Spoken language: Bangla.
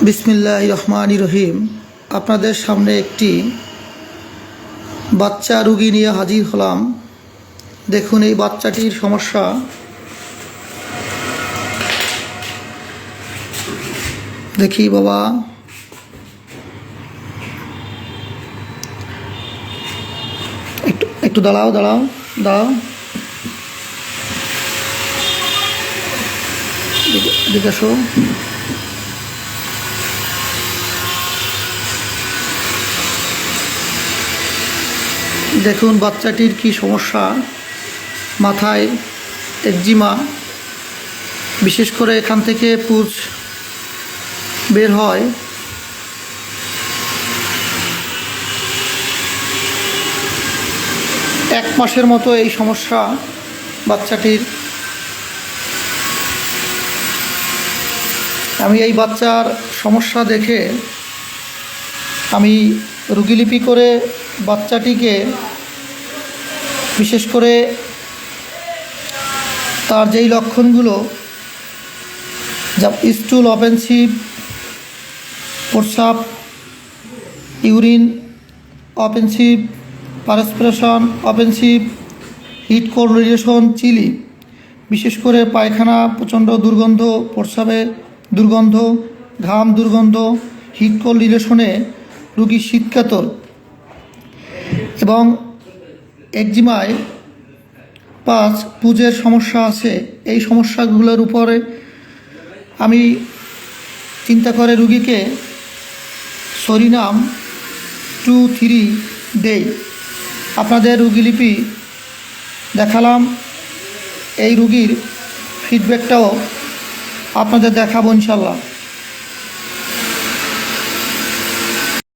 বিসমিল্লাহির রহমানির রহিম। আপনাদের সামনে একটি বাচ্চা রোগী নিয়ে হাজির হলাম। দেখুন এই বাচ্চাটির সমস্যা। দেখি বাবা, একটু দাঁড়াও দাঁড়াও দাঁড়াও, এদিকে আসো। দেখুন বাচ্চাটির কি সমস্যা। মাথায় একজিমা, বিশেষ করে এখান থেকে পুঁজ বের হয়। এক মাসের মতো এই সমস্যা বাচ্চাটির। আমি এই বাচ্চার সমস্যা দেখে আমি রোগীলিপি করে বাচ্চাটিকে, বিশেষ করে তার যেই লক্ষণগুলো, যা স্টুল অফেন্সিভ, প্রস্রাব, urine offensive, perspiration offensive, heat cold relation, chilly, বিশেষ করে পায়খানা প্রচণ্ড দুর্গন্ধ, প্রস্রাবে দুর্গন্ধ, ঘাম দুর্গন্ধ, হিট কোল্ড রিলেশনে রোগী শীতকাতর এবং একজিমায় পুঁজের সমস্যা আছে। এই সমস্যাগুলোর উপরে আমি চিন্তা করে রুগীকে সরিনাম 2-3 দেই। আপনাদের রোগীলিপি দেখালাম, এই রুগীর ফিডব্যাকটাও আপনাদের দেখাবো ইনশাল্লাহ।